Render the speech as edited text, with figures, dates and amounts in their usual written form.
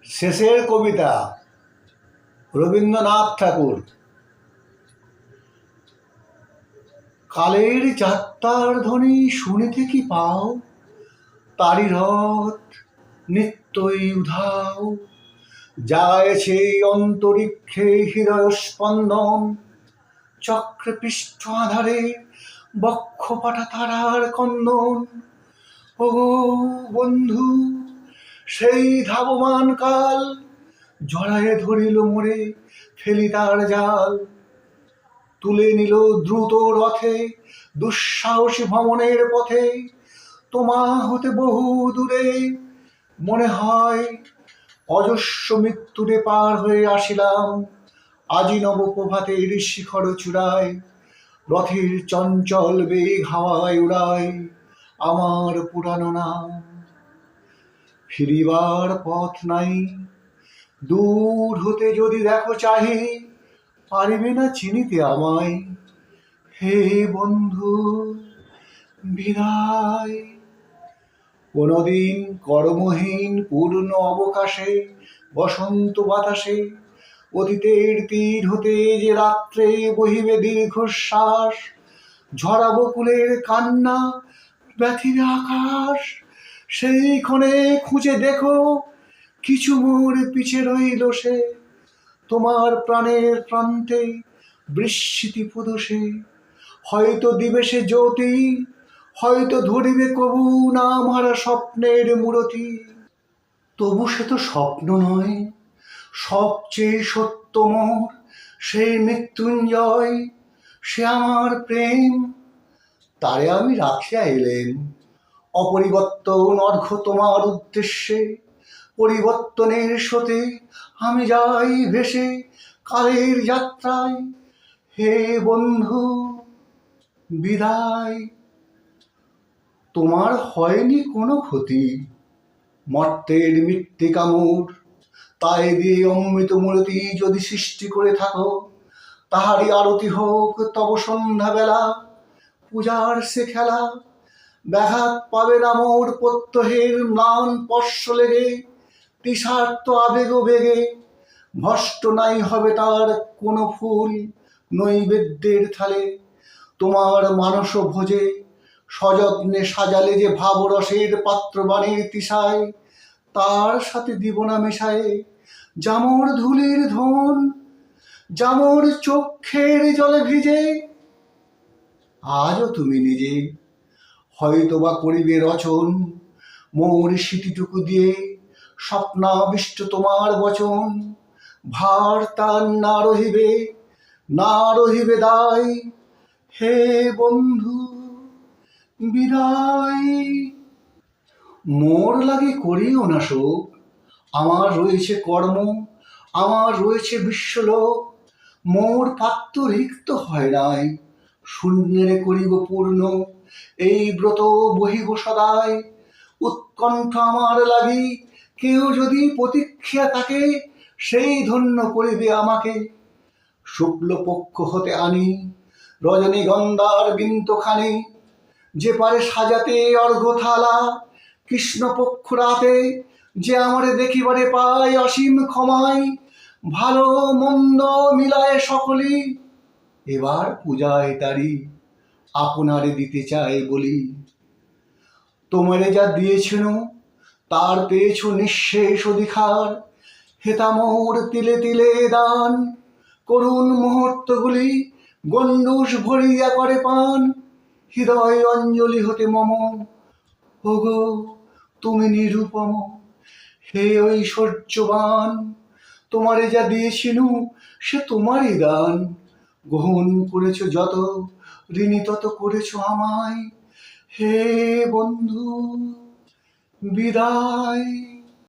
শেষের কবিতা রবীন্দ্রনাথ ঠাকুর। কালের যাত্রার ধ্বনি শুনিতে কি পাও, তারি রথ নিত্যই উধাও। জাগায়েছে অন্তরিক্ষে হৃদয় স্পন্দন, চক্রে পৃষ্ঠ আধারে বক্ষপাটা তারার কন্দন। ও বন্ধু, সেই ধাবমান কাল জড়ায়ে ধরিল মোরে, ফেলি তার জাল। তুলে নিল দ্রুত রথে দুঃসাহসী ভ্রমণের পথে, তোমা হতে বহু দূরে। মনে হয় অজস্র মৃত্যুরে পার হয়ে আসিলাম, আজি নব প্রভাতের শিখর চূড়ায়। রথের চঞ্চল বেগ হাওয়ায় উড়ায় আমার পুরানো নাম। ফিরিবার পথ নাই, দূর হতে যদি দেখো চাহি, পারিবে না চিনিতে আমায়। হে বন্ধু, বিদায়। কোনদিন কর্মহীন পূর্ণ অবকাশে বসন্ত বাতাসে অতীতের তীর হতে যে রাত্রে বহিবে দীর্ঘশ্বাস, ঝরা বকুলের কান্না ব্যথিবে আকাশ। সেই ক্ষণে খুঁজে দেখো, কিছু মোর পিছে রইল সে, তোমার প্রাণের প্রান্তে বিস্মৃতি প্রদোষে। হয়তো দিবে সে জ্যোতি, হয়তো ধরিবে কবু নাম হারা স্বপ্নের মূরতি। তবু সে তো স্বপ্ন নয়, সবচেয়ে সত্য মোর সেই মৃত্যুঞ্জয়। সে আমার প্রেম, তারে আমি রাখিয়া এলেম। অপরিবর্তন অর্ঘ্য তোমার উদ্দেশ্যে, পরিবর্তনের স্রোতে আমি যাই ভেসে কালের যাত্রায়। হে বন্ধু, বিদায়। তোমার হয়নি কোনো ক্ষতি, মর্তের মৃত্তিকা মোর, তাই দিয়ে অমৃত মূরতি যদি সৃষ্টি করে থাকো, তাহারই আরতি হোক তব সন্ধ্যাবেলা, পূজার সে খেলা। ব্যাঘাত পাবে না মোর প্রত্যহের ম্লান স্পর্শ লেগে, তৃষার্ত আবেগ বেগে। ভষ্ট নাই হবে তার কোনো ফুল নৈবেদ্যের থালে। তোমার মানস ভোজে সযত্নে সাজালে যে ভাবরসের পাত্রবাণীর তৃষায়, তার সাথে দিব না মেশায়ে জামর ধুলির ধন, জামর চক্ষের জলে ভিজে। আজও তুমি নিজে হয়তোবা করিবে রচন মোর স্মৃতিটুকু দিয়ে, স্বপ্নাবিষ্ট তোমার বচন। ভার তার না রহিবে, না রহিবে দায়। হে বন্ধু, বিদায়। মোর লাগে করিও না শোক, আমার রয়েছে কর্ম, আমার রয়েছে বিশ্বলোক। মোর পাত্র রিক্ত হয় নাই, শূন্যেরে করিব পূর্ণ এই ব্রত বহিব সদায়। উৎকণ্ঠ আমার লাগি, কেউ যদি প্রতীক্ষা থাকে, সেই ধন্য করিবে আমাকে। শুক্লপক্ষ হতে আনি রজনীগন্ধার বিন্তখানি, যে পারে সাজাতে অর্ঘ্য থালা। কৃষ্ণপক্ষ রাতে যে আমারে দেখিবারে পায় অসীম ক্ষমায়, ভালো মন্দ মিলায় সকলি। এবার পূজায় তারি আপনারে দিতে চাই বলি। তোমারে যা দিয়েছিল তার পেয়েছ নিঃশেষ অধিকার। হেতা মোর তিলে তিলে দান, করুণ মুহূর্তগুলি গণ্ডূষ ভরিয়া করে পান। হৃদয় অঞ্জলি হতে মম, ওগো তুমি নিরুপম। হে ঐশ্বর্যবান, তোমারে যা দিয়েছিল সে তোমারই দান। গ্রহণ করেছ যত, ঋণী তত করেছ আমায়। হে বন্ধু, বিদায়।